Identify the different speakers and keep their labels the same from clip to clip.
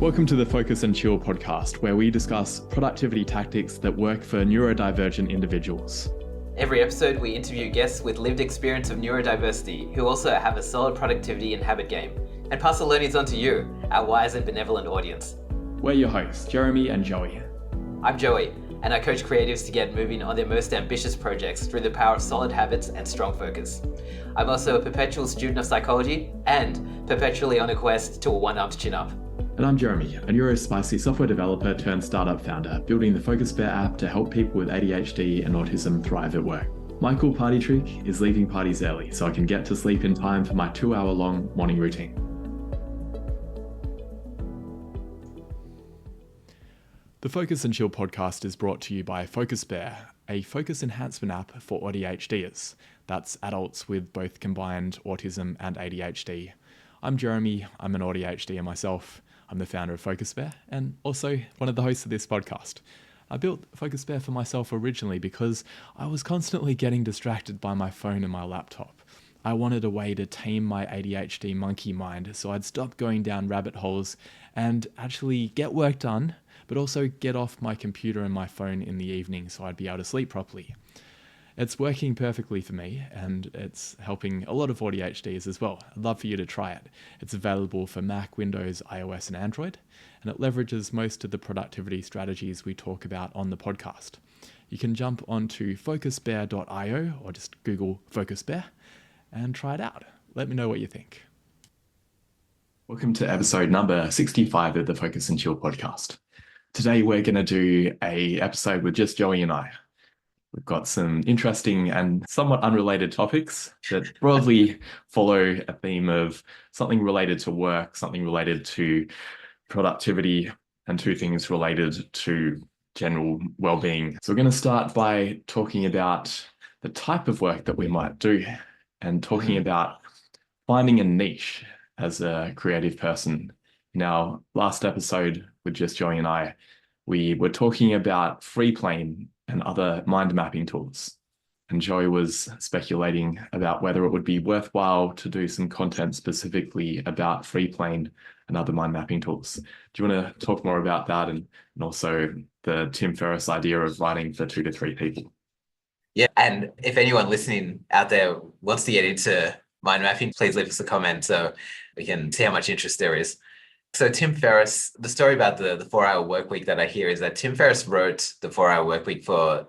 Speaker 1: Welcome to the Focus and Chill podcast, where we discuss productivity tactics that work for neurodivergent individuals.
Speaker 2: Every episode, we interview guests with lived experience of neurodiversity who also have a solid productivity and habit game, and pass the learnings on to you, our wise and benevolent audience.
Speaker 1: We're your hosts, Jeremy and Joey.
Speaker 2: I'm Joey, and I coach creatives to get moving on their most ambitious projects through the power of solid habits and strong focus. I'm also a perpetual student of psychology and perpetually on a quest to a one-armed chin-up.
Speaker 1: And I'm Jeremy, a neurospicy software developer turned startup founder, building the Focus Bear app to help people with ADHD and autism thrive at work. My cool party trick is leaving parties early so I can get to sleep in time for my 2-hour-long morning routine. The Focus and Chill podcast is brought to you by Focus Bear, a focus enhancement app for ADHDers. That's adults with both combined autism and ADHD. I'm Jeremy, I'm an ADHDer myself. I'm the founder of Focus Bear and also one of the hosts of this podcast. I built Focus Bear for myself originally because I was constantly getting distracted by my phone and my laptop. I wanted a way to tame my ADHD monkey mind so I'd stop going down rabbit holes and actually get work done, but also get off my computer and my phone in the evening so I'd be able to sleep properly. It's working perfectly for me and it's helping a lot of ADHDs as well. I'd love for you to try it. It's available for Mac, Windows, iOS and Android, and it leverages most of the productivity strategies we talk about on the podcast. You can jump onto focusbear.io or just Google Focus Bear and try it out. Let me know what you think. Welcome to episode number 65 of the Focus and Chill podcast. Today we're going to do an episode with just Joey and I. We've got some interesting and somewhat unrelated topics that broadly follow a theme of something related to work, something related to productivity, and two things related to general well-being. So we're going to start by talking about the type of work that we might do and talking about finding a niche as a creative person. In our last episode with just Joey and I, we were talking about free plane and other mind mapping tools. And Joey was speculating about whether it would be worthwhile to do some content specifically about free plane and other mind mapping tools. Do you want to talk more about that and also the Tim Ferriss idea of writing for 2 to 3 people?
Speaker 2: Yeah, and if anyone listening out there wants to get into mind mapping, please leave us a comment so we can see how much interest there is. So Tim Ferriss, the story about the 4-hour work week that I hear is that Tim Ferriss wrote the 4-hour work week for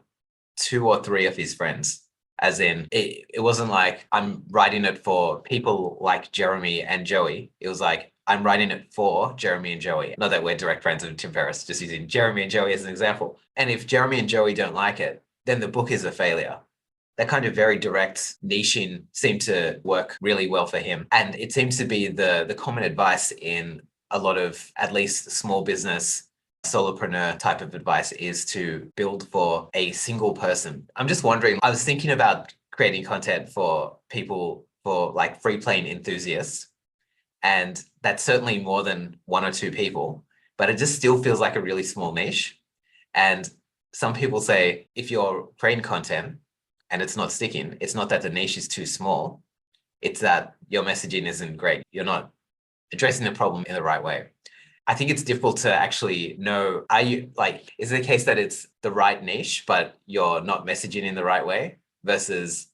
Speaker 2: 2 or 3 of his friends. As in, it wasn't like I'm writing it for people like Jeremy and Joey. It was like, I'm writing it for Jeremy and Joey. Not that we're direct friends of Tim Ferriss, just using Jeremy and Joey as an example. And if Jeremy and Joey don't like it, then the book is a failure. That kind of very direct niching seemed to work really well for him. And it seems to be the common advice in a lot of, at least small business, solopreneur type of advice is to build for a single person. I'm just wondering, I was thinking about creating content for people, for like free plane enthusiasts. And that's certainly more than 1 or 2 people, but it just still feels like a really small niche. And some people say, if you're creating content and it's not sticking, it's not that the niche is too small. It's that your messaging isn't great. You're not addressing the problem in the right way. I think it's difficult to actually know, is it a case that it's the right niche, but you're not messaging in the right way versus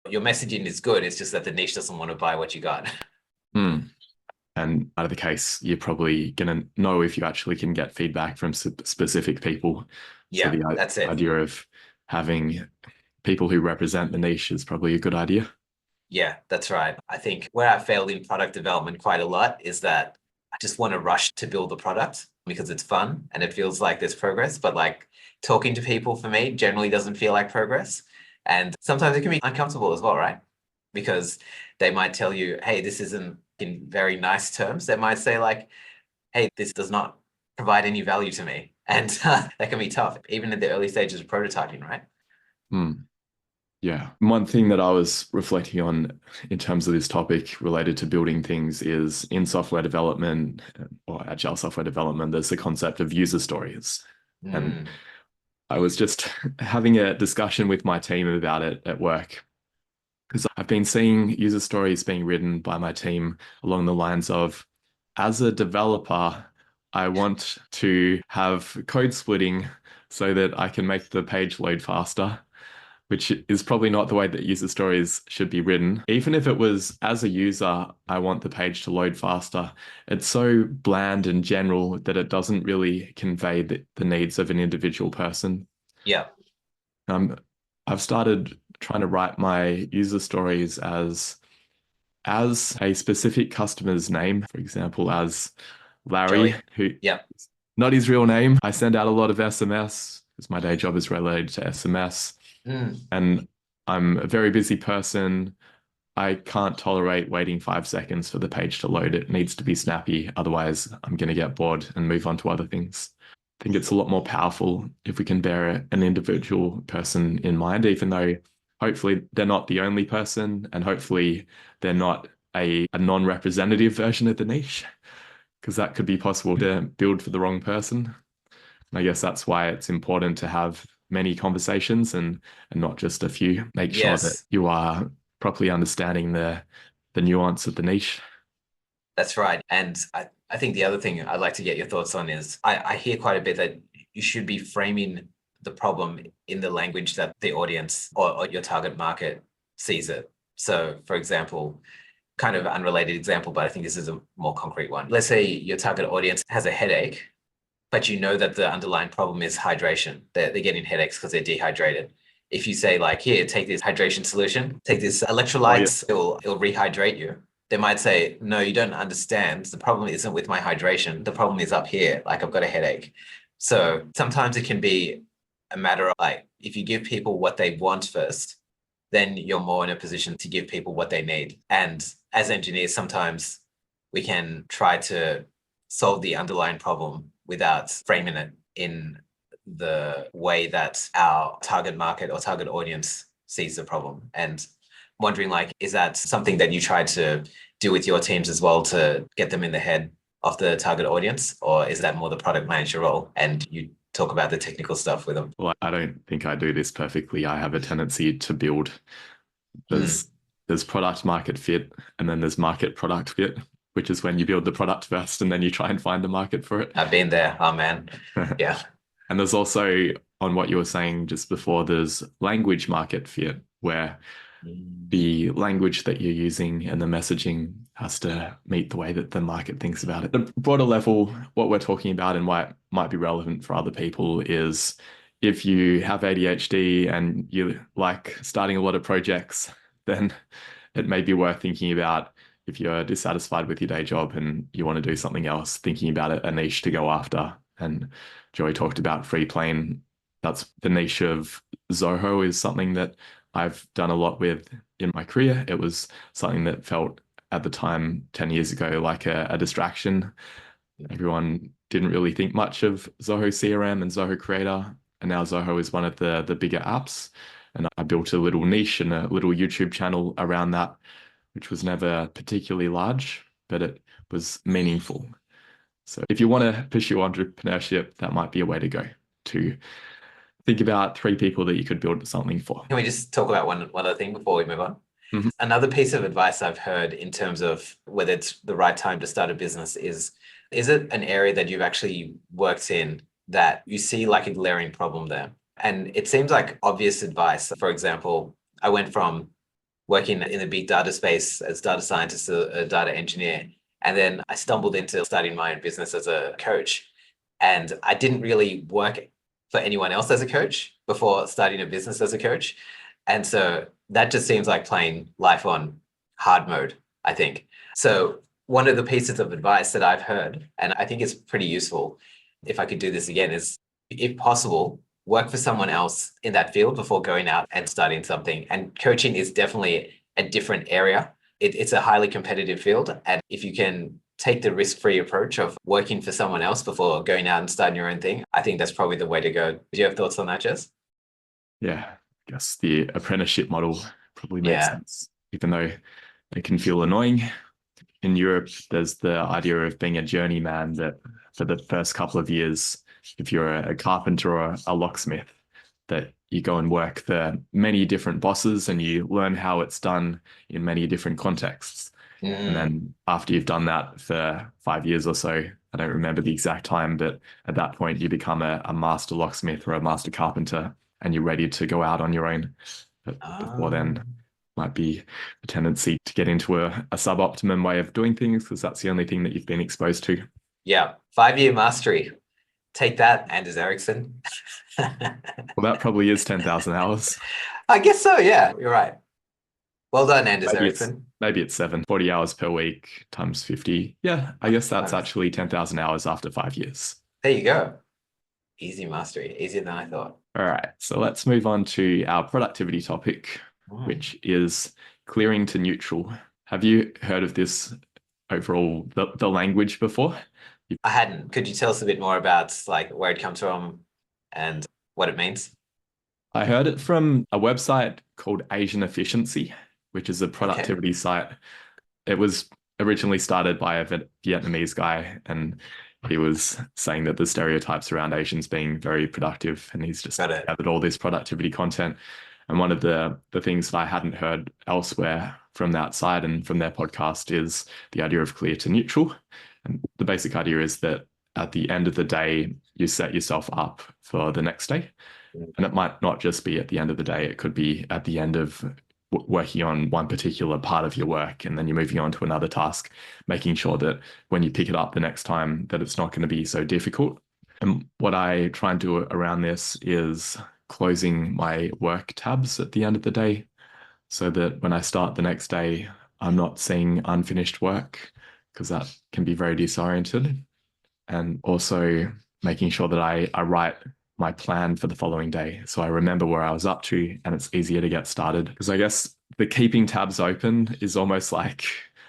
Speaker 2: your messaging is good. It's just that the niche doesn't want to buy what you got.
Speaker 1: And out of the case, you're probably going to know if you actually can get feedback from specific people.
Speaker 2: Yeah,
Speaker 1: so
Speaker 2: that's it.
Speaker 1: The idea of having people who represent the niche is probably a good idea.
Speaker 2: Yeah, that's right. I think where I failed in product development quite a lot is that I just want to rush to build the product because it's fun and it feels like there's progress. But like talking to people for me generally doesn't feel like progress. And sometimes it can be uncomfortable as well, right? Because they might tell you, hey, this isn't in very nice terms. They might say like, hey, this does not provide any value to me. And that can be tough, even in the early stages of prototyping, right?
Speaker 1: Yeah. One thing that I was reflecting on in terms of this topic related to building things is in software development or agile software development, there's the concept of user stories. And I was just having a discussion with my team about it at work because I've been seeing user stories being written by my team along the lines of, as a developer, I want to have code splitting so that I can make the page load faster, which is probably not the way that user stories should be written. Even if it was as a user, I want the page to load faster. It's so bland and general that it doesn't really convey the needs of an individual person.
Speaker 2: Yeah.
Speaker 1: Um, I've started trying to write my user stories as a specific customer's name, for example, as Larry,
Speaker 2: Joey.
Speaker 1: who
Speaker 2: Yeah.
Speaker 1: not his real name. I send out a lot of SMS because my day job is related to SMS,
Speaker 2: Mm.
Speaker 1: and I'm a very busy person. I can't tolerate waiting 5 seconds for the page to load. It needs to be snappy. Otherwise, I'm going to get bored and move on to other things. I think it's a lot more powerful if we can bear an individual person in mind, even though hopefully they're not the only person and hopefully they're not a non-representative version of the niche, because that could be possible to build for the wrong person. And I guess that's why it's important to have many conversations and not just a few. Make sure that
Speaker 2: Yes,
Speaker 1: you are properly understanding the nuance of the niche.
Speaker 2: that's right. And I think the other thing I'd like to get your thoughts on is I hear quite a bit that you should be framing the problem in the language that the audience or your target market sees it. So, for example, kind of unrelated example, but I think this is a more concrete one. Let's say your target audience has a headache, but you know that the underlying problem is hydration. They're getting headaches because they're dehydrated. If you say like, here, take this hydration solution, take this
Speaker 1: Oh yeah.
Speaker 2: electrolytes, it'll rehydrate you. They might say, no, you don't understand. The problem isn't with my hydration. The problem is up here. Like I've got a headache. So sometimes it can be a matter of like, if you give people what they want first, then you're more in a position to give people what they need. And as engineers, sometimes we can try to solve the underlying problem without framing it in the way that our target market or target audience sees the problem. And wondering like, is that something that you try to do with your teams as well to get them in the head of the target audience? Or is that more the product manager role and you talk about the technical stuff with them?
Speaker 1: Well, I don't think I do this perfectly. I have a tendency to build.
Speaker 2: Mm,
Speaker 1: There's product market fit, and then there's market product fit, which is when you build the product first and then you try and find a market for it.
Speaker 2: I've been there. Oh man. Yeah.
Speaker 1: And there's also, on what you were saying just before, there's language market fit, where the language that you're using and the messaging has to meet the way that the market thinks about it. The broader level, what we're talking about and why it might be relevant for other people is if you have ADHD and you like starting a lot of projects, then it may be worth thinking about. If you're dissatisfied with your day job and you want to do something else, thinking about a niche to go after. And Joey talked about free plane. That's the niche of Zoho, is something that I've done a lot with in my career. It was something that felt at the time, 10 years ago, like a distraction. Everyone didn't really think much of Zoho CRM and Zoho Creator. And now Zoho is one of the bigger apps. And I built a little niche and a little YouTube channel around that, which was never particularly large, but it was meaningful. So if you want to pursue entrepreneurship, that might be a way to go, to think about 3 people that you could build something for.
Speaker 2: Can we just talk about one other thing before we move on?
Speaker 1: Mm-hmm.
Speaker 2: Another piece of advice I've heard in terms of whether it's the right time to start a business is it an area that you've actually worked in that you see like a glaring problem there? And it seems like obvious advice. For example, I went from working in the big data space as data scientist, a data engineer, and then I stumbled into starting my own business as a coach. And I didn't really work for anyone else as a coach before starting a business as a coach. And so that just seems like playing life on hard mode, I think. So one of the pieces of advice that I've heard, and I think it's pretty useful if I could do this again, is if possible, work for someone else in that field before going out and starting something. And coaching is definitely a different area. It's a highly competitive field. And if you can take the risk-free approach of working for someone else before going out and starting your own thing, I think that's probably the way to go. Do you have thoughts on that, Jess?
Speaker 1: Yeah, I guess the apprenticeship model probably makes
Speaker 2: Yeah.
Speaker 1: sense, even though it can feel annoying. In Europe, there's the idea of being a journeyman, that for the first couple of years, if you're a carpenter or a locksmith, that you go and work for many different bosses and you learn how it's done in many different contexts. And then after you've done that for 5 years or so, I don't remember the exact time, but at that point you become a master locksmith or a master carpenter and you're ready to go out on your own. But before then, might be a tendency to get into a suboptimum way of doing things because that's the only thing that you've been exposed to.
Speaker 2: Yeah, 5-year mastery. Take that, Anders Ericsson.
Speaker 1: Well, that probably is 10,000 hours.
Speaker 2: I guess so, yeah, you're right. Well done, Anders Ericsson.
Speaker 1: Maybe it's 40 hours per week times 50. Yeah, I guess that's actually 10,000 hours after 5 years.
Speaker 2: There you go. Easy mastery, easier than I thought.
Speaker 1: All right, so let's move on to our productivity topic, which is clearing to neutral. Have you heard of this overall, the language before?
Speaker 2: I hadn't. Could you tell us a bit more about like where it comes from and what it means?
Speaker 1: I heard it from a website called Asian Efficiency, which is a productivity site. It was originally started by a Vietnamese guy, and he was saying that the stereotypes around Asians being very productive, and he's just gathered all this productivity content. And one of the things that I hadn't heard elsewhere from that side and from their podcast is the idea of clear to neutral. And the basic idea is that at the end of the day, you set yourself up for the next day. And it might not just be at the end of the day, it could be at the end of working on one particular part of your work, and then you're moving on to another task, making sure that when you pick it up the next time, that it's not going to be so difficult. And what I try and do around this is closing my work tabs at the end of the day so that when I start the next day, I'm not seeing unfinished work, because that can be very disoriented. And also making sure that I write my plan for the following day, so I remember where I was up to and it's easier to get started. Because I guess the keeping tabs open is almost like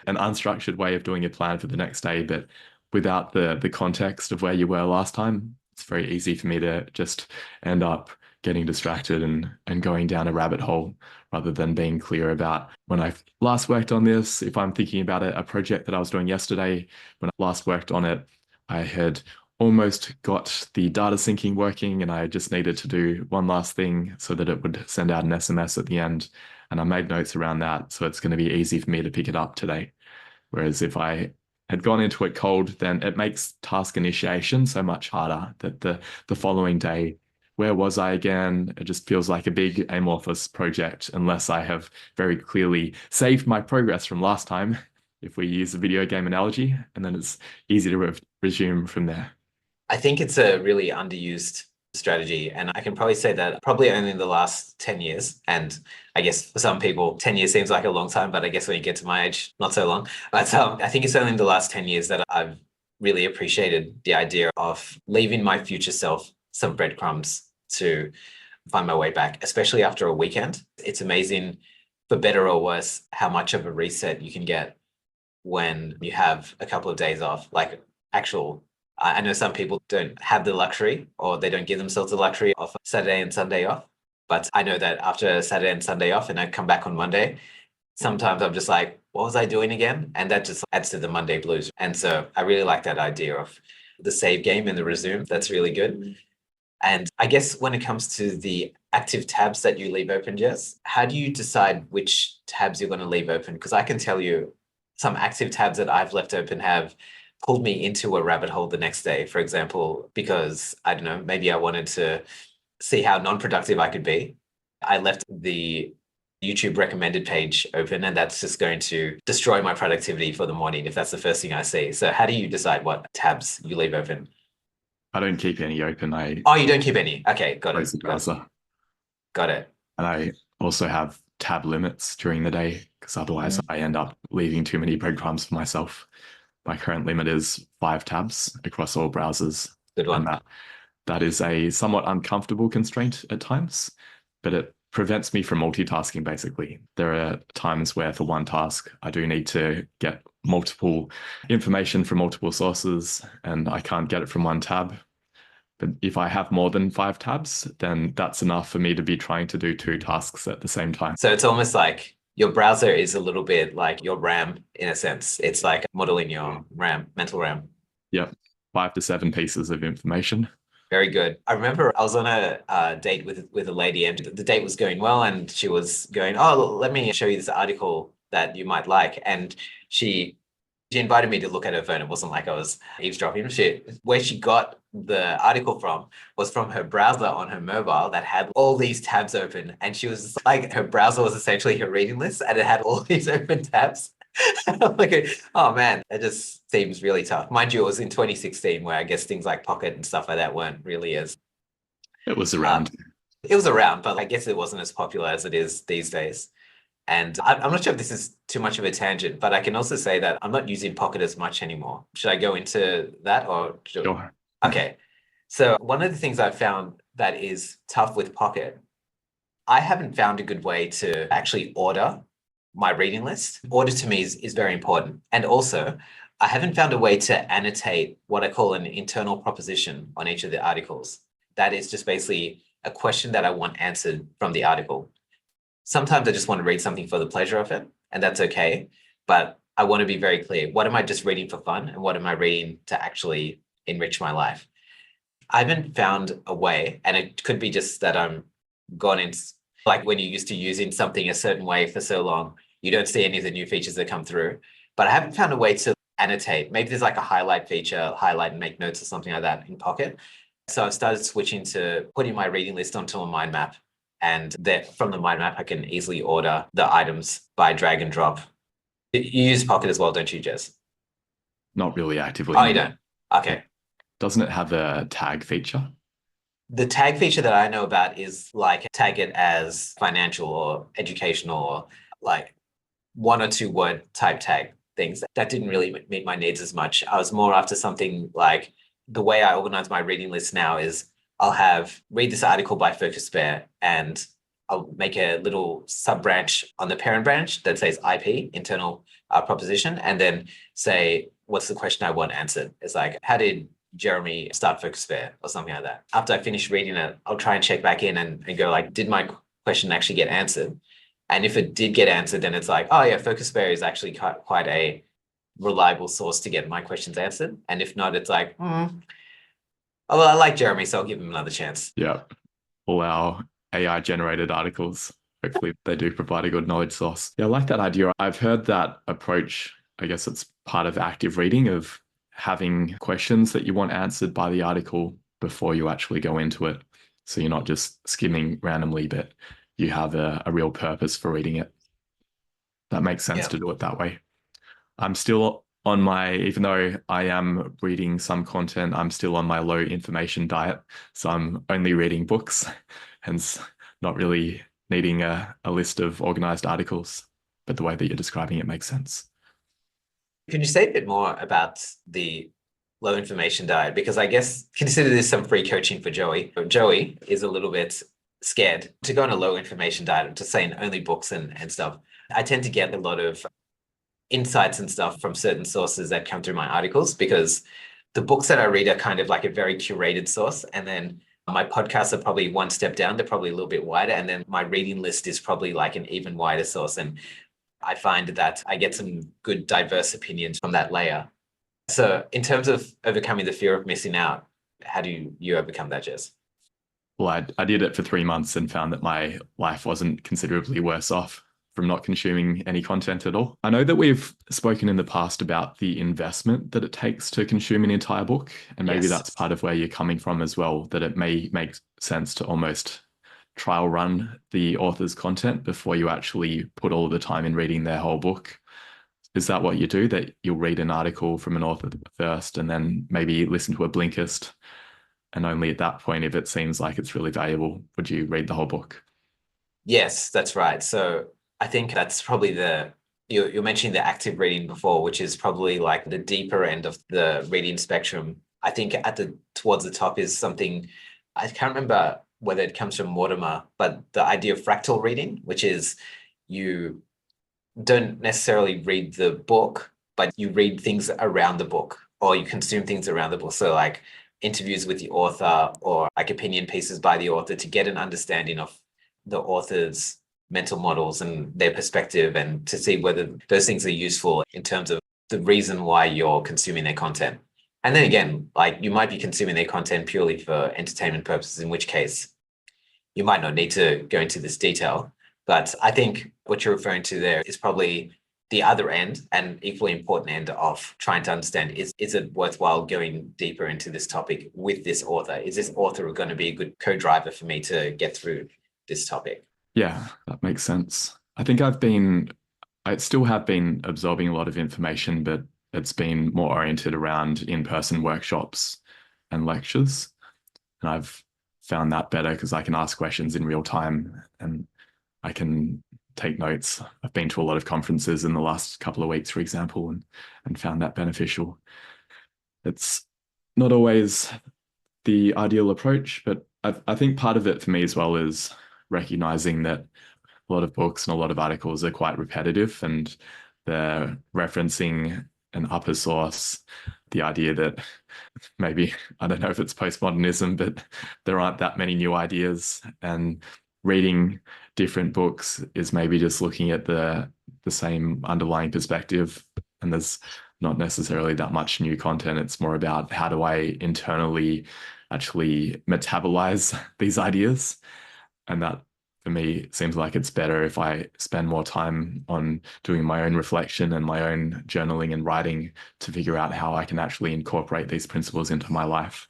Speaker 1: an unstructured way of doing a plan for the next day, but without the context of where you were last time, it's very easy for me to just end up getting distracted and going down a rabbit hole rather than being clear about when I last worked on this. If I'm thinking about a project that I was doing yesterday, when I last worked on it, I had almost got the data syncing working and I just needed to do one last thing so that it would send out an SMS at the end. And I made notes around that, so it's going to be easy for me to pick it up today. Whereas if I had gone into it cold, then it makes task initiation so much harder. That the following day, where was I again? It just feels like a big amorphous project unless I have very clearly saved my progress from last time, if we use the video game analogy, and then it's easy to resume from there.
Speaker 2: I think it's a really underused strategy. And I can probably say that probably only in the last 10 years. And I guess for some people, 10 years seems like a long time, but I guess when you get to my age, not so long. But I think it's only in the last 10 years that I've really appreciated the idea of leaving my future self some breadcrumbs to find my way back, especially after a weekend. It's amazing, for better or worse, how much of a reset you can get when you have a couple of days off, like actual. I know some people don't have the luxury, or they don't give themselves the luxury of Saturday and Sunday off. But I know that after Saturday and Sunday off and I come back on Monday, sometimes I'm just like, what was I doing again? And that just adds to the Monday blues. And so I really like that idea of the save game and the resume. That's really good. And I guess when it comes to the active tabs that you leave open, Jess, how do you decide which tabs you're going to leave open? Because I can tell you some active tabs that I've left open have pulled me into a rabbit hole the next day, for example, because I don't know, maybe I wanted to see how non-productive I could be. I left the YouTube recommended page open, and that's just going to destroy my productivity for the morning if that's the first thing I see. So how do you decide what tabs you leave open?
Speaker 1: I don't keep any open.
Speaker 2: Oh, you don't keep any? Okay, got it.
Speaker 1: The browser.
Speaker 2: Got it.
Speaker 1: And I also have tab limits during the day, because otherwise I end up leaving too many breadcrumbs for myself. My current limit is 5 tabs across all browsers.
Speaker 2: Good one.
Speaker 1: And that is a somewhat uncomfortable constraint at times, but it prevents me from multitasking, basically. There are times where for one task, I do need to get multiple information from multiple sources, and I can't get it from one tab. But if I have more than 5 tabs, then that's enough for me to be trying to do 2 tasks at the same time.
Speaker 2: So it's almost like your browser is a little bit like your RAM in a sense. It's like modeling your RAM, mental RAM.
Speaker 1: Yep. 5 to 7 pieces of information.
Speaker 2: Very good. I remember I was on a date with a lady, and the date was going well, and she was going, oh, let me show you this article that you might like. And she She invited me to look at her phone. It wasn't like I was eavesdropping. Where she got the article from was from her browser on her mobile that had all these tabs open. And she was like, her browser was essentially her reading list and it had all these open tabs. I'm like, oh man, that just seems really tough. Mind you, it was in 2016 where I guess things like Pocket and stuff like that weren't really as...
Speaker 1: It was around.
Speaker 2: It was around, but I guess it wasn't as popular as it is these days. And I'm not sure if this is too much of a tangent, but I can also say that I'm not using Pocket as much anymore. Should I go into that or?
Speaker 1: Sure.
Speaker 2: Okay. So one of the things I've found that is tough with Pocket, I haven't found a good way to actually order my reading list. Order to me is very important. And also, I haven't found a way to annotate what I call an internal proposition on each of the articles. That is just basically a question that I want answered from the article. Sometimes I just want to read something for the pleasure of it, and that's okay. But I want to be very clear. What am I just reading for fun? And what am I reading to actually enrich my life? I haven't found a way, and it could be just that I'm gone in, like when you're used to using something a certain way for so long, you don't see any of the new features that come through. But I haven't found a way to annotate. Maybe there's like a highlight feature, highlight and make notes or something like that in Pocket. So I've started switching to putting my reading list onto a mind map. And that from the mind map, I can easily order the items by drag and drop. You use Pocket as well, don't you, Jess?
Speaker 1: Not really actively.
Speaker 2: Oh, you don't? Okay.
Speaker 1: Doesn't it have a tag feature?
Speaker 2: The tag feature that I know about is like tag it as financial or educational or like 1 or 2 word type tag things. That didn't really meet my needs as much. I was more after something like the way I organize my reading list now is I'll read this article by Focus Bear and I'll make a little sub branch on the parent branch that says IP, internal proposition, and then say, what's the question I want answered? It's like, how did Jeremy start Focus Bear or something like that? After I finish reading it, I'll try and check back in and go like, did my question actually get answered? And if it did get answered, then it's like, oh yeah, Focus Bear is actually quite a reliable source to get my questions answered. And if not, it's like, oh, well, I like Jeremy, so I'll give him another chance.
Speaker 1: Yeah. All our AI generated articles, hopefully they do provide a good knowledge source. Yeah, I like that idea. I've heard that approach. I guess it's part of active reading, of having questions that you want answered by the article before you actually go into it. So you're not just skimming randomly, but you have a real purpose for reading it. That makes sense to do it that way. I'm still on even though I am reading some content, I'm still on my low information diet. So I'm only reading books, hence not really needing a list of organized articles. But the way that you're describing it makes sense.
Speaker 2: Can you say a bit more about the low information diet? Because I guess consider this some free coaching for Joey. Joey is a little bit scared to go on a low information diet, to saying only books and stuff. I tend to get a lot of insights and stuff from certain sources that come through my articles, because the books that I read are kind of like a very curated source. And then my podcasts are probably one step down. They're probably a little bit wider. And then my reading list is probably like an even wider source. And I find that I get some good diverse opinions from that layer. So in terms of overcoming the fear of missing out, how do you overcome that, Jess?
Speaker 1: Well, I did it for 3 months and found that my life wasn't considerably worse off from not consuming any content at all. I know that we've spoken in the past about the investment that it takes to consume an entire book, and maybe that's part of where you're coming from as well, that it may make sense to almost trial run the author's content before you actually put all of the time in reading their whole book. Is that what you do, that you'll read an article from an author first and then maybe listen to a Blinkist, and only at that point, if it seems like it's really valuable, would you read the whole book?
Speaker 2: Yes, that's right. So I think that's probably you're mentioning the active reading before, which is probably like the deeper end of the reading spectrum. I think towards the top is something, I can't remember whether it comes from Mortimer, but the idea of fractal reading, which is you don't necessarily read the book, but you read things around the book, or you consume things around the book. So like interviews with the author, or like opinion pieces by the author, to get an understanding of the author's mental models and their perspective, and to see whether those things are useful in terms of the reason why you're consuming their content. And then again, like you might be consuming their content purely for entertainment purposes, in which case you might not need to go into this detail. But I think what you're referring to there is probably the other end and equally important end of trying to understand, is it worthwhile going deeper into this topic with this author? Is this author going to be a good co-driver for me to get through this topic?
Speaker 1: Yeah, that makes sense. I think I still have been absorbing a lot of information, but it's been more oriented around in-person workshops and lectures. And I've found that better because I can ask questions in real time and I can take notes. I've been to a lot of conferences in the last couple of weeks, for example, and found that beneficial. It's not always the ideal approach, but I think part of it for me as well is recognizing that a lot of books and a lot of articles are quite repetitive and they're referencing an upper source, the idea that maybe, I don't know if it's postmodernism, but there aren't that many new ideas, and reading different books is maybe just looking at the same underlying perspective, and there's not necessarily that much new content. It's more about how do I internally actually metabolize these ideas, and that for me seems like it's better if I spend more time on doing my own reflection and my own journaling and writing to figure out how I can actually incorporate these principles into my life.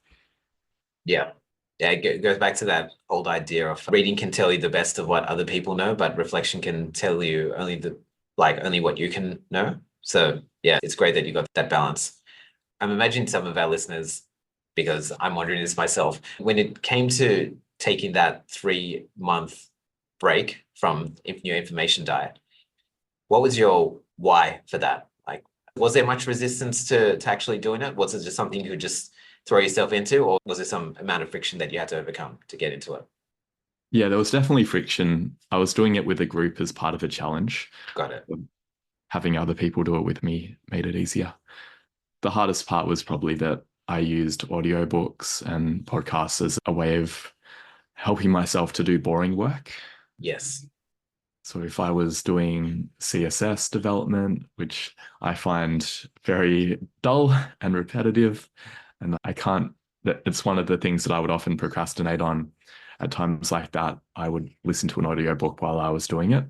Speaker 2: Yeah. Yeah, it goes back to that old idea of reading can tell you the best of what other people know, but reflection can tell you only what you can know. So yeah, it's great that you got that balance. I'm imagining some of our listeners, because I'm wondering this myself, when it came to taking that 3-month break from your information diet, what was your why for that? Like, was there much resistance to actually doing it? Was it just something you could just throw yourself into, or was there some amount of friction that you had to overcome to get into it?
Speaker 1: Yeah, there was definitely friction. I was doing it with a group as part of a challenge.
Speaker 2: Got it.
Speaker 1: Having other people do it with me made it easier. The hardest part was probably that I used audiobooks and podcasts as a way of helping myself to do boring work.
Speaker 2: Yes.
Speaker 1: So if I was doing CSS development, which I find very dull and repetitive, and it's one of the things that I would often procrastinate on. At times like that, I would listen to an audiobook while I was doing it.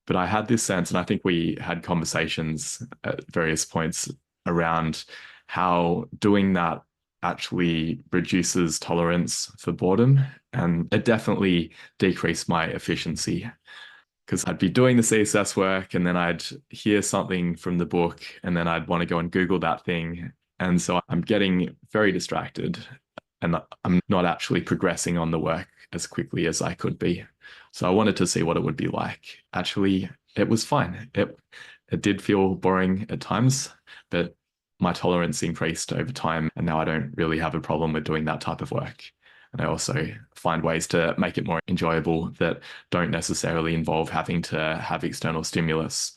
Speaker 1: But I had this sense, and I think we had conversations at various points around how doing that actually reduces tolerance for boredom. And it definitely decreased my efficiency, because I'd be doing the CSS work and then I'd hear something from the book and then I'd want to go and Google that thing. And so I'm getting very distracted and I'm not actually progressing on the work as quickly as I could be. So I wanted to see what it would be like. Actually, it was fine. It did feel boring at times, but my tolerance increased over time. And now I don't really have a problem with doing that type of work. And I also find ways to make it more enjoyable that don't necessarily involve having to have external stimulus,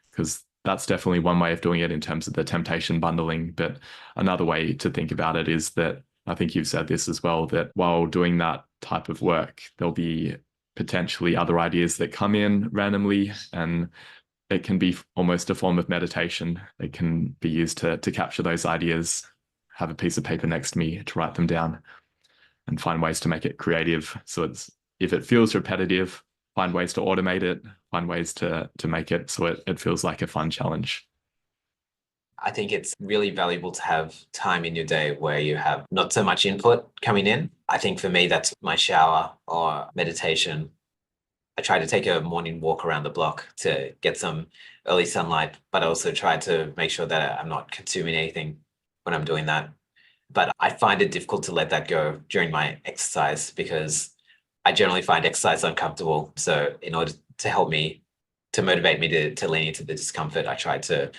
Speaker 1: because that's definitely one way of doing it in terms of the temptation bundling. But another way to think about it is that, I think you've said this as well, that while doing that type of work, there'll be potentially other ideas that come in randomly, and it can be almost a form of meditation. It can be used to capture those ideas, have a piece of paper next to me to write them down, and find ways to make it creative. So if it feels repetitive, find ways to automate it, find ways to make it so it feels like a fun challenge.
Speaker 2: I think it's really valuable to have time in your day where you have not so much input coming in. I think for me, that's my shower or meditation. I try to take a morning walk around the block to get some early sunlight, but I also try to make sure that I'm not consuming anything when I'm doing that. But I find it difficult to let that go during my exercise because I generally find exercise uncomfortable. So in order to help me, to motivate me to lean into the discomfort, I try to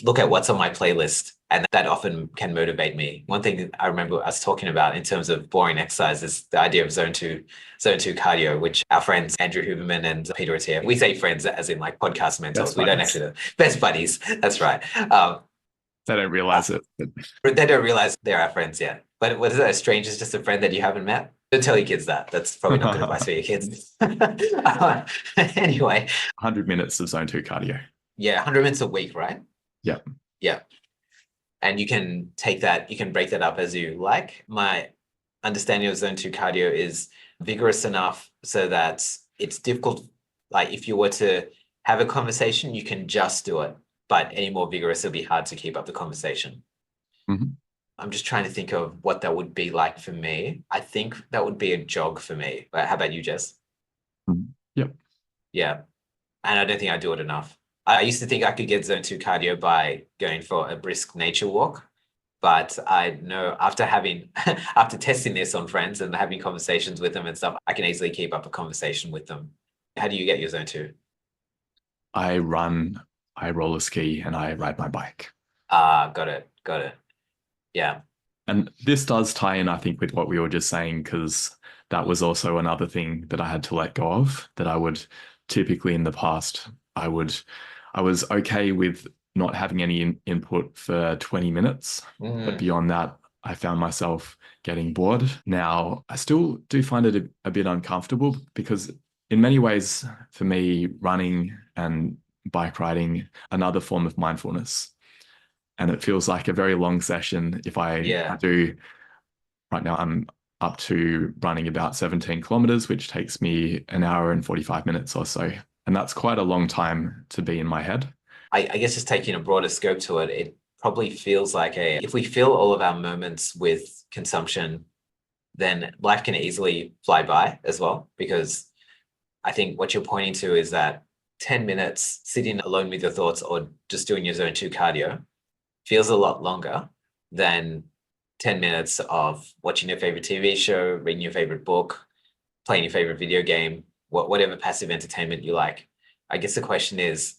Speaker 2: look at what's on my playlist, and that often can motivate me. One thing I remember us talking about in terms of boring exercise is the idea of zone two cardio, which our friends Andrew Huberman and Peter Attia, we say friends as in like podcast mentors. We don't actually know. Best buddies. That's right.
Speaker 1: They don't realize it.
Speaker 2: But they don't realize they're our friends yet. But what is that? A stranger's just a friend that you haven't met? Don't tell your kids that. That's probably not good advice for your kids. Anyway.
Speaker 1: 100 minutes of zone 2 cardio.
Speaker 2: Yeah, 100 minutes a week, right?
Speaker 1: Yeah.
Speaker 2: Yeah. And you can break that up as you like. My understanding of zone 2 cardio is vigorous enough so that it's difficult. Like if you were to have a conversation, you can just do it. But any more vigorous, it'll be hard to keep up the conversation.
Speaker 1: Mm-hmm.
Speaker 2: I'm just trying to think of what that would be like for me. I think that would be a jog for me. How about you, Jess?
Speaker 1: Yep.
Speaker 2: Yeah. And I don't think I do it enough. I used to think I could get zone 2 cardio by going for a brisk nature walk. But I know after after testing this on friends and having conversations with them and stuff, I can easily keep up a conversation with them. How do you get your zone 2?
Speaker 1: I run, I roller ski, and I ride my bike.
Speaker 2: Got it. Got it. Yeah.
Speaker 1: And this does tie in, I think, with what we were just saying, because that was also another thing that I had to let go of, that I would typically in the past, I was okay with not having any input for 20 minutes. But beyond that, I found myself getting bored. Now, I still do find it a bit uncomfortable because in many ways, for me, running and bike riding, another form of mindfulness. And it feels like a very long session if I do. Right now, I'm up to running about 17 kilometers, which takes me an hour and 45 minutes or so. And that's quite a long time to be in my head.
Speaker 2: I guess just taking a broader scope to it, it probably feels like if we fill all of our moments with consumption, then life can easily fly by as well. Because I think what you're pointing to is that 10 minutes sitting alone with your thoughts or just doing your zone 2 cardio feels a lot longer than 10 minutes of watching your favorite TV show, reading your favorite book, playing your favorite video game, whatever passive entertainment you like. I guess the question is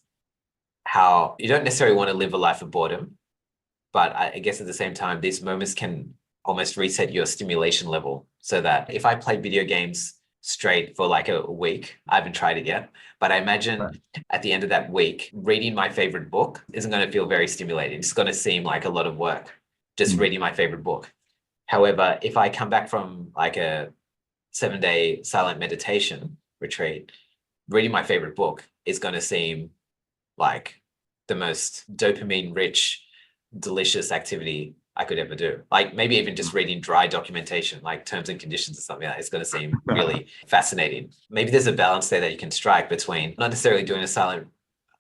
Speaker 2: how you don't necessarily want to live a life of boredom, but I guess at the same time, these moments can almost reset your stimulation level so that if I play video games straight for like a week, I haven't tried it yet, but I imagine at the end of that week, reading my favorite book isn't going to feel very stimulating. It's going to seem like a lot of work, just reading my favorite book. However, if I come back from like a 7-day silent meditation retreat, reading my favorite book is going to seem like the most dopamine rich, delicious activity I could ever do. Like maybe even just reading dry documentation, like terms and conditions or something like that. It's going to seem really fascinating. Maybe there's a balance there that you can strike between not necessarily doing a silent,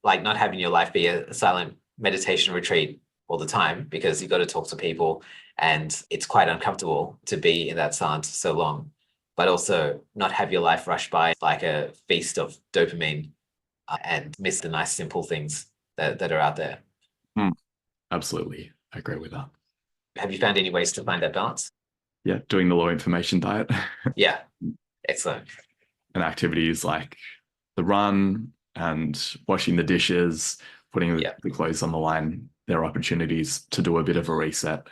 Speaker 2: like not having your life be a silent meditation retreat all the time, because you've got to talk to people and it's quite uncomfortable to be in that silence for so long, but also not have your life rush by like a feast of dopamine and miss the nice, simple things that are out there.
Speaker 1: Absolutely. I agree with that.
Speaker 2: Have you found any ways to find that balance?
Speaker 1: Yeah, doing the low information diet.
Speaker 2: Yeah, excellent.
Speaker 1: And activities like the run and washing the dishes, putting the clothes on the line, there are opportunities to do a bit of a reset.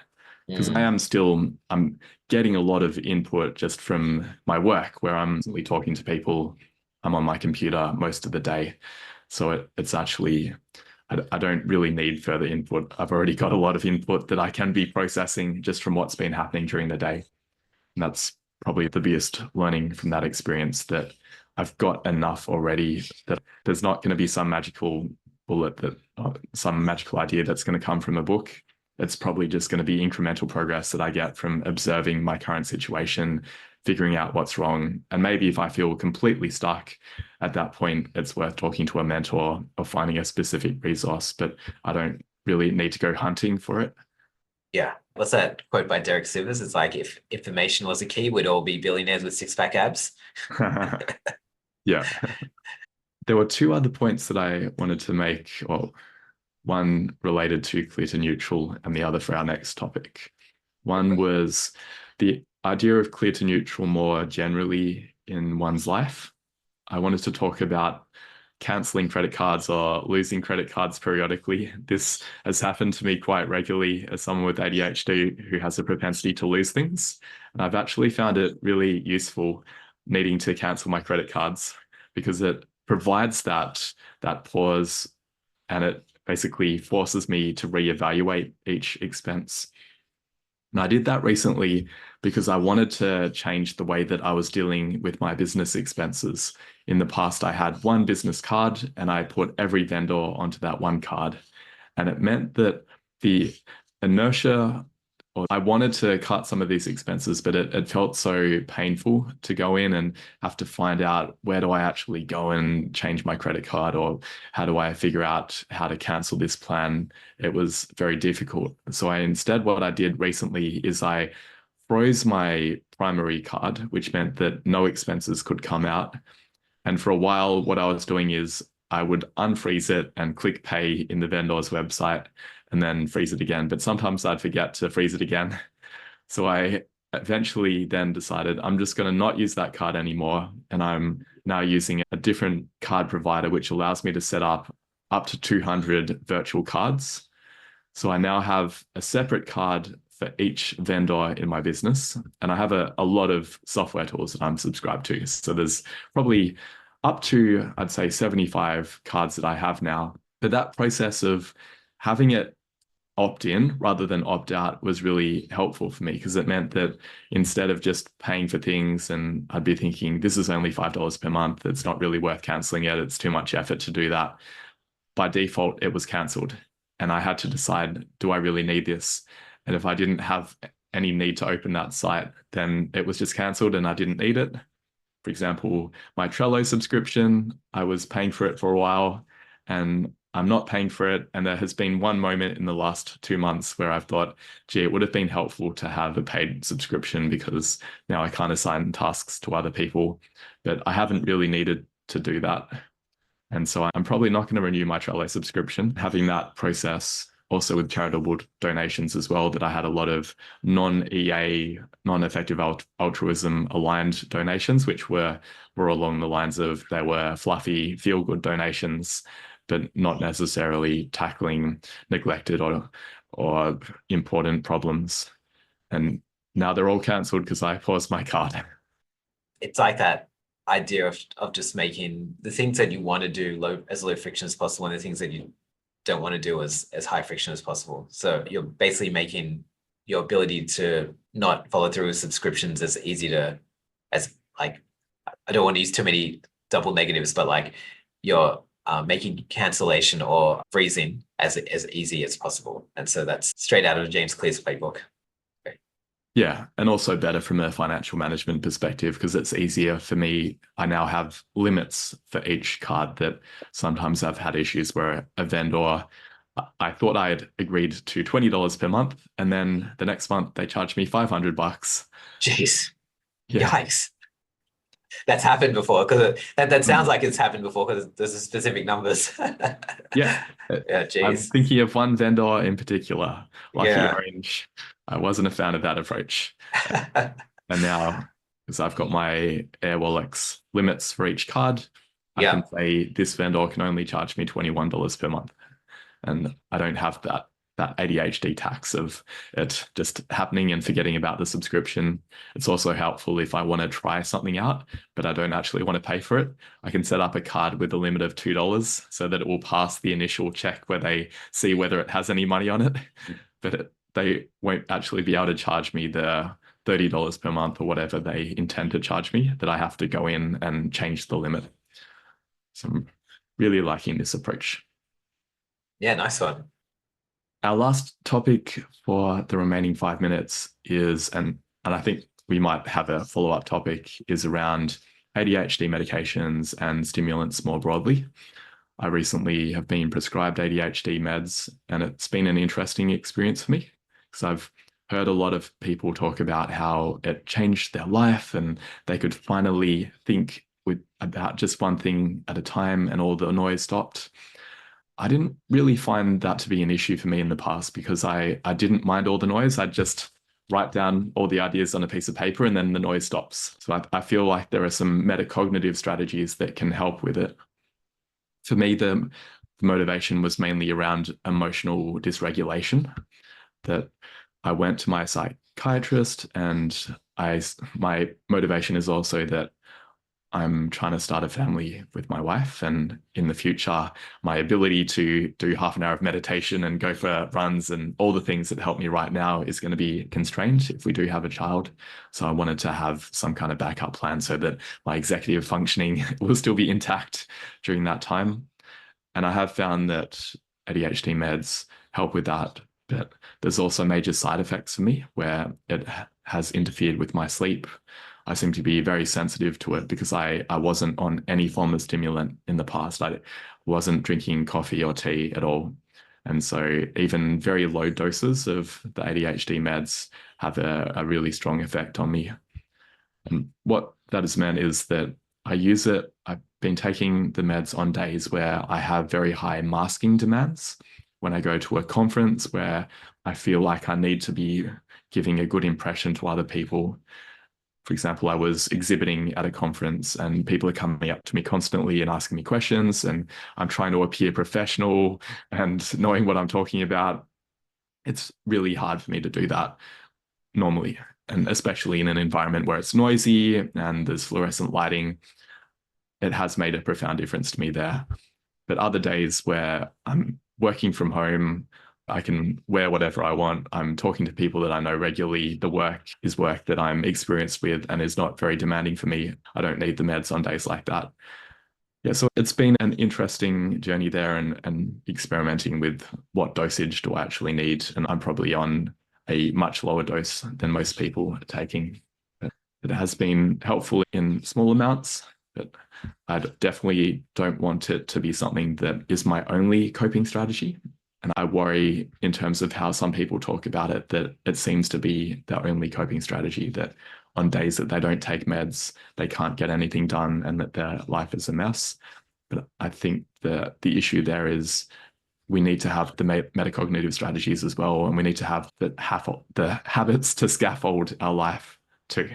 Speaker 1: Because I'm getting a lot of input just from my work where I'm talking to people. I'm on my computer most of the day. So it's actually, I don't really need further input. I've already got a lot of input that I can be processing just from what's been happening during the day. And that's probably the biggest learning from that experience, that I've got enough already that there's not going to be some magical bullet some magical idea that's going to come from a book. It's probably just going to be incremental progress that I get from observing my current situation, figuring out what's wrong. And maybe if I feel completely stuck at that point, it's worth talking to a mentor or finding a specific resource, but I don't really need to go hunting for it.
Speaker 2: Yeah. What's that quote by Derek Sivers? It's like, if information was a key, we'd all be billionaires with six-pack abs.
Speaker 1: Yeah. There were two other points that I wanted to make, well, one related to clear to neutral and the other for our next topic. One was the idea of clear to neutral more generally in one's life. I wanted to talk about cancelling credit cards or losing credit cards periodically. This has happened to me quite regularly as someone with ADHD who has a propensity to lose things. And I've actually found it really useful needing to cancel my credit cards because it provides that pause, and it basically forces me to reevaluate each expense. And I did that recently because I wanted to change the way that I was dealing with my business expenses. In the past, I had one business card and I put every vendor onto that one card. And it meant that the inertia or I wanted to cut some of these expenses, but it felt so painful to go in and have to find out where do I actually go and change my credit card, or how do I figure out how to cancel this plan. It was very difficult. So what I did recently is I froze my primary card, which meant that no expenses could come out. And for a while, what I was doing is I would unfreeze it and click pay in the vendor's website and then freeze it again. But sometimes I'd forget to freeze it again. So I eventually then decided I'm just going to not use that card anymore. And I'm now using a different card provider, which allows me to set up to 200 virtual cards. So I now have a separate card for each vendor in my business. And I have a lot of software tools that I'm subscribed to. So there's probably up to, I'd say, 75 cards that I have now. But that process of having it opt in rather than opt out was really helpful for me, because it meant that instead of just paying for things and I'd be thinking, this is only $5 per month, it's not really worth canceling it, it's too much effort to do that. By default, it was cancelled. And I had to decide, do I really need this? And if I didn't have any need to open that site, then it was just cancelled and I didn't need it. For example, my Trello subscription, I was paying for it for a while and I'm not paying for it. And there has been one moment in the last 2 months where I've thought, gee, it would have been helpful to have a paid subscription, because now I can't assign tasks to other people, but I haven't really needed to do that. And so I'm probably not going to renew my Trello subscription. Having that process also with charitable donations as well, that I had a lot of non-EA, non-effective altruism aligned donations, which were along the lines of, they were fluffy, feel-good donations, but not necessarily tackling neglected or important problems. And now they're all cancelled because I paused my card.
Speaker 2: It's like that idea of just making the things that you want to do as low friction as possible, and the things that you don't want to do as high friction as possible. So you're basically making your ability to not follow through with subscriptions as easy to, as like, I don't want to use too many double negatives, but like you're making cancellation or freezing as easy as possible. And so that's straight out of James Clear's playbook.
Speaker 1: Yeah, and also better from a financial management perspective, because it's easier for me. I now have limits for each card. That sometimes I've had issues where a vendor, I thought I had agreed to $20 per month, and then the next month they charged me $500.
Speaker 2: Jeez.
Speaker 1: Yeah.
Speaker 2: Yikes. That's happened before, because that sounds like it's happened before, because there's specific numbers.
Speaker 1: Yeah.
Speaker 2: Yeah, geez.
Speaker 1: I'm thinking of one vendor in particular, Lucky
Speaker 2: Yeah.
Speaker 1: Orange. I wasn't a fan of that approach. And now, because I've got my Airwallex limits for each card, I
Speaker 2: Yeah.
Speaker 1: can say this vendor can only charge me $21 per month. And I don't have that ADHD tax of it just happening and forgetting about the subscription. It's also helpful if I want to try something out, but I don't actually want to pay for it. I can set up a card with a limit of $2 so that it will pass the initial check where they see whether it has any money on it, but they won't actually be able to charge me the $30 per month or whatever they intend to charge me, that I have to go in and change the limit. So I'm really liking this approach.
Speaker 2: Yeah, nice one.
Speaker 1: Our last topic for the remaining 5 minutes is, and I think we might have a follow-up topic, is around ADHD medications and stimulants more broadly. I recently have been prescribed ADHD meds, and it's been an interesting experience for me, because I've heard a lot of people talk about how it changed their life and they could finally think about just one thing at a time and all the noise stopped. I didn't really find that to be an issue for me in the past, because I didn't mind all the noise. I'd just write down all the ideas on a piece of paper and then the noise stops. So I feel like there are some metacognitive strategies that can help with it. For me, the motivation was mainly around emotional dysregulation, that I went to my psychiatrist, and my motivation is also that I'm trying to start a family with my wife, and in the future, my ability to do half an hour of meditation and go for runs and all the things that help me right now is going to be constrained if we do have a child. So I wanted to have some kind of backup plan so that my executive functioning will still be intact during that time. And I have found that ADHD meds help with that, but there's also major side effects for me where it has interfered with my sleep. I seem to be very sensitive to it because I wasn't on any form of stimulant in the past. I wasn't drinking coffee or tea at all. And so even very low doses of the ADHD meds have a really strong effect on me. And what that has meant is that I use it. I've been taking the meds on days where I have very high masking demands. When I go to a conference where I feel like I need to be giving a good impression to other people. For example, I was exhibiting at a conference and people are coming up to me constantly and asking me questions, and I'm trying to appear professional and knowing what I'm talking about. It's really hard for me to do that normally, and especially in an environment where it's noisy and there's fluorescent lighting. It has made a profound difference to me there. But other days where I'm working from home, I can wear whatever I want. I'm talking to people that I know regularly. The work is work that I'm experienced with and is not very demanding for me. I don't need the meds on days like that. Yeah, so it's been an interesting journey there and experimenting with what dosage do I actually need. And I'm probably on a much lower dose than most people are taking. It has been helpful in small amounts, but I definitely don't want it to be something that is my only coping strategy. And I worry in terms of how some people talk about it, that it seems to be their only coping strategy, that on days that they don't take meds, they can't get anything done and that their life is a mess. But I think the issue there is we need to have the metacognitive strategies as well, and we need to have the habits to scaffold our life too.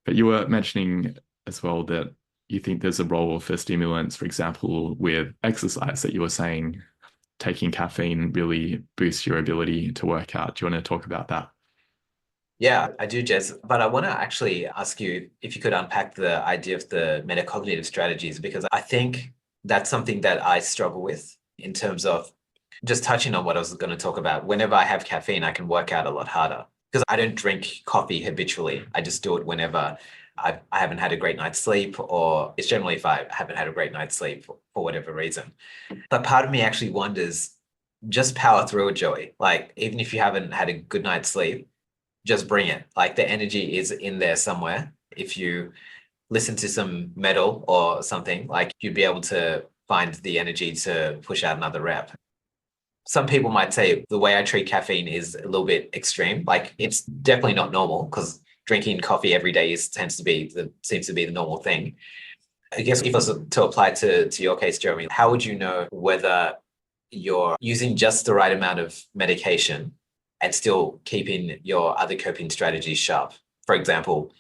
Speaker 1: But you were mentioning as well that you think there's a role for stimulants, for example, with exercise, that you were saying taking caffeine really boosts your ability to work out. Do you want to talk about that?
Speaker 2: Yeah, I do, Jez. But I want to actually ask you if you could unpack the idea of the metacognitive strategies, because I think that's something that I struggle with in terms of just touching on what I was going to talk about. Whenever I have caffeine, I can work out a lot harder because I don't drink coffee habitually. I just do it whenever I haven't had a great night's sleep, or it's generally if I haven't had a great night's sleep for whatever reason. But part of me actually wonders, just power through it, Joey. Like, even if you haven't had a good night's sleep, just bring it. Like, the energy is in there somewhere. If you listen to some metal or something, like, you'd be able to find the energy to push out another rep. Some people might say the way I treat caffeine is a little bit extreme. Like, it's definitely not normal because drinking coffee every day seems to be the normal thing. I guess if I was to apply to your case, Jeremy, how would you know whether you're using just the right amount of medication and still keeping your other coping strategies sharp? For example,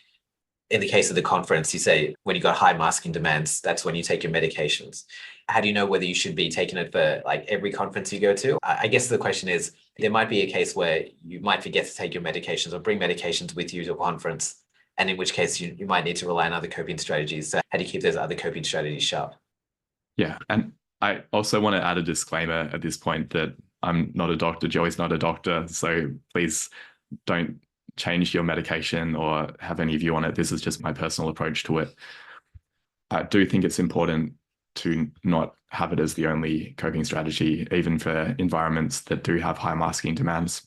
Speaker 2: in the case of the conference, you say when you got high masking demands, that's when you take your medications. How do you know whether you should be taking it for like every conference you go to? I guess the question is, there might be a case where you might forget to take your medications or bring medications with you to a conference, and in which case you might need to rely on other coping strategies. So how do you keep those other coping strategies sharp?
Speaker 1: Yeah. And I also want to add a disclaimer at this point that I'm not a doctor. Joey's not a doctor. So please don't change your medication or have any view on it. This is just my personal approach to it. I do think it's important to not have it as the only coping strategy, even for environments that do have high masking demands.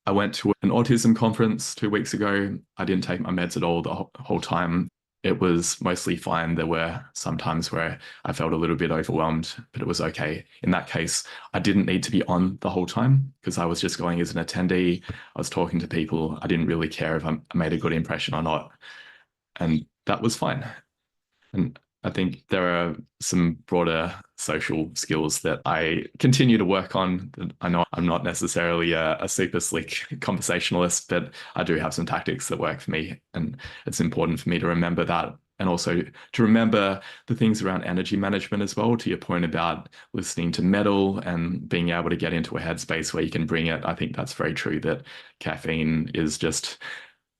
Speaker 1: I went to an autism conference 2 weeks ago. I didn't take my meds at all the whole time. It was mostly fine. There were some times where I felt a little bit overwhelmed, but it was okay. In that case, I didn't need to be on the whole time because I was just going as an attendee. I was talking to people. I didn't really care if I made a good impression or not. And that was fine. And I think there are some broader social skills that I continue to work on. I know I'm not necessarily a super slick conversationalist, but I do have some tactics that work for me. And it's important for me to remember that. And also to remember the things around energy management as well, to your point about listening to metal and being able to get into a headspace where you can bring it. I think that's very true, that caffeine is just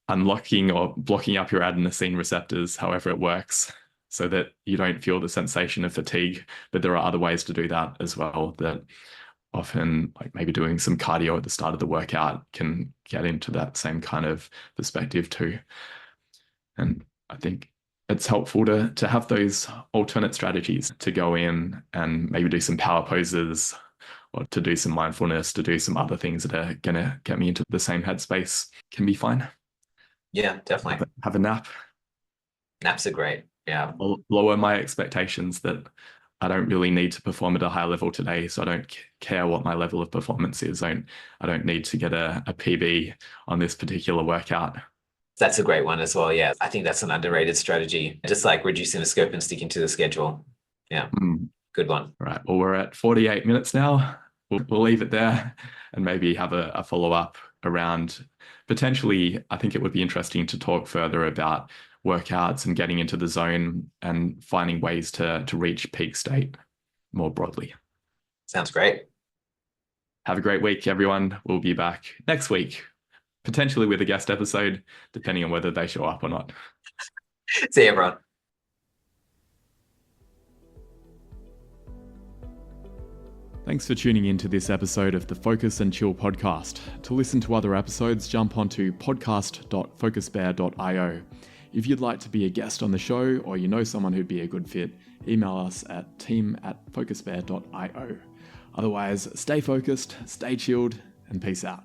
Speaker 1: unlocking or blocking up your adenosine receptors, however it works, so that you don't feel the sensation of fatigue. But there are other ways to do that as well, that often, like maybe doing some cardio at the start of the workout, can get into that same kind of perspective too. And I think it's helpful to have those alternate strategies, to go in and maybe do some power poses or to do some mindfulness, to do some other things that are going to get me into the same headspace can be fine.
Speaker 2: Yeah, definitely.
Speaker 1: Have a nap.
Speaker 2: Naps are great. Yeah.
Speaker 1: I'll lower my expectations that I don't really need to perform at a high level today, so I don't care what my level of performance is. I don't need to get a PB on this particular workout.
Speaker 2: That's a great one as well. Yeah. I think that's an underrated strategy. Just like reducing the scope and sticking to the schedule. Yeah. Good one.
Speaker 1: Right. Well, we're at 48 minutes now. We'll leave it there and maybe have a follow-up around potentially. I think it would be interesting to talk further about workouts and getting into the zone and finding ways to reach peak state more broadly.
Speaker 2: Sounds great.
Speaker 1: Have a great week, everyone. We'll be back next week, potentially with a guest episode, depending on whether they show up or not.
Speaker 2: See you, everyone.
Speaker 1: Thanks for tuning in to this episode of the Focus and Chill podcast. To listen to other episodes, jump onto podcast.focusbear.io. If you'd like to be a guest on the show or you know someone who'd be a good fit, email us at team@focusbear.io. Otherwise, stay focused, stay chilled, and peace out.